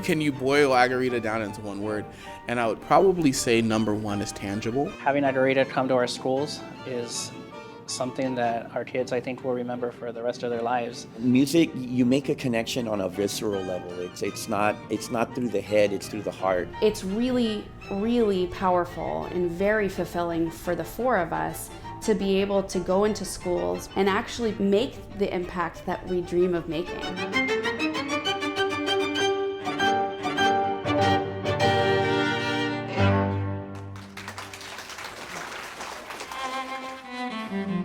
can you boil Agarita down into one word? And I would probably say number one is tangible. Having Agarita come to our schools is something that our kids, I think, will remember for the rest of their lives. Music, you make a connection on a visceral level. It's not through the head, it's through the heart. It's really, really powerful and very fulfilling for the four of us to be able to go into schools and actually make the impact that we dream of making.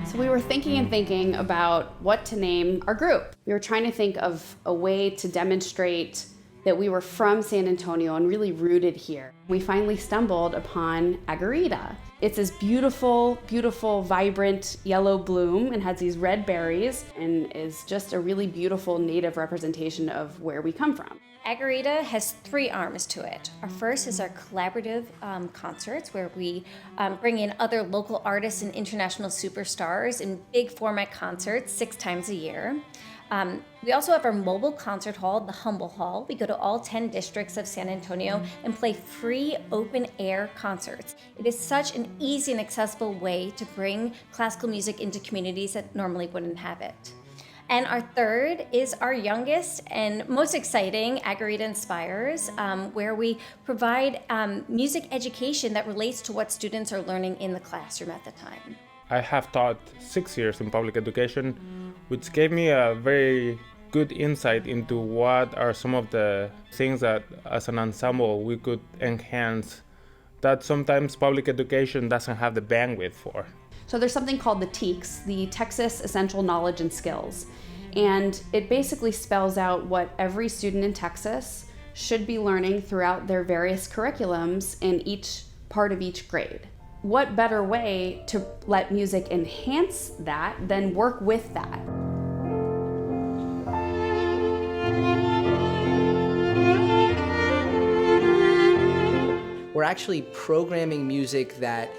So we were thinking about what to name our group. We were trying to think of a way to demonstrate that we were from San Antonio and really rooted here. We finally stumbled upon Agarita. It's this beautiful, beautiful, vibrant yellow bloom and has these red berries and is just a really beautiful native representation of where we come from. Agarita has three arms to it. Our first is our collaborative concerts, where we bring in other local artists and international superstars in big format concerts 6 times a year. We also have our mobile concert hall, the Humble Hall. We go to all 10 districts of San Antonio and play free open air concerts. It is such an easy and accessible way to bring classical music into communities that normally wouldn't have it. And our third is our youngest and most exciting, Agarita Inspires, where we provide music education that relates to what students are learning in the classroom at the time. I have taught 6 years in public education, which gave me a very good insight into what are some of the things that as an ensemble we could enhance that sometimes public education doesn't have the bandwidth for. So there's something called the TEKS, the Texas Essential Knowledge and Skills. And it basically spells out what every student in Texas should be learning throughout their various curriculums in each part of each grade. What better way to let music enhance that than work with that? We're actually programming music that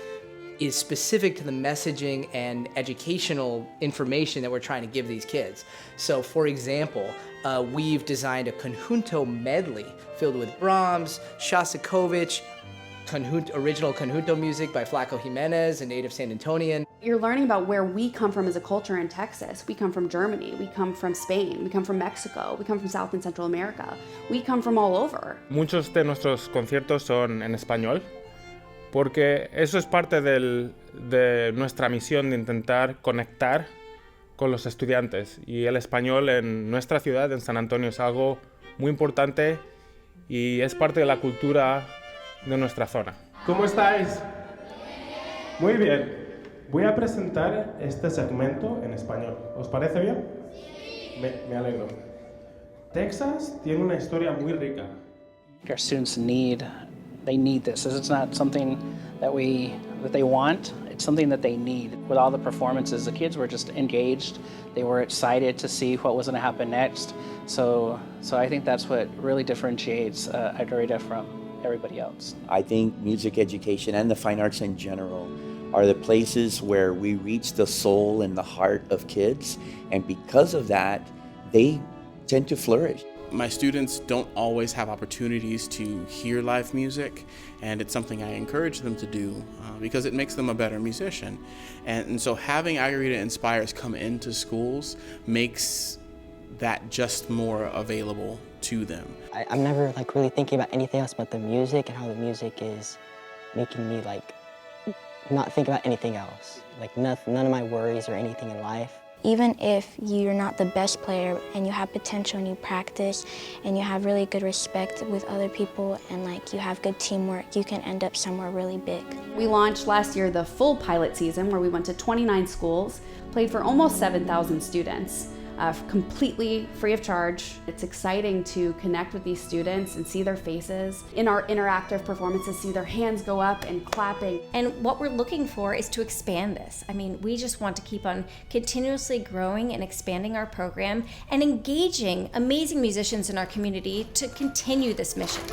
is specific to the messaging and educational information that we're trying to give these kids. So for example, we've designed a conjunto medley filled with Brahms, Shostakovich, original conjunto music by Flaco Jimenez, a native San Antonian. You're learning about where we come from as a culture in Texas. We come from Germany, we come from Spain, we come from Mexico, we come from South and Central America. We come from all over. Muchos de nuestros conciertos son en español, porque eso es parte de nuestra misión de intentar conectar con los estudiantes. Y el español en nuestra ciudad, en San Antonio, es algo muy importante y es parte de la cultura de nuestra zona. ¿Cómo estáis? Muy bien. Voy a presentar este segmento en español. ¿Os parece bien? Me alegro. Texas tiene una historia muy rica. Our students need this. It's not something that they want. It's something that they need. With all the performances, the kids were just engaged. They were excited to see what was going to happen next. So I think that's what really differentiates Agarita from everybody else. I think music education and the fine arts in general are the places where we reach the soul and the heart of kids, and because of that, they tend to flourish. My students don't always have opportunities to hear live music, and it's something I encourage them to do because it makes them a better musician. And so having Agarita Inspires come into schools makes that just more available to them. I'm never really thinking about anything else but the music and how the music is making me not think about anything else. None of my worries or anything in life. Even if you're not the best player and you have potential and you practice and you have really good respect with other people and you have good teamwork, you can end up somewhere really big. We launched last year the full pilot season where we went to 29 schools, played for almost 7,000 students. Completely free of charge. It's exciting to connect with these students and see their faces. In our interactive performances, see their hands go up and clapping. And what we're looking for is to expand this. I mean, we just want to keep on continuously growing and expanding our program and engaging amazing musicians in our community to continue this mission.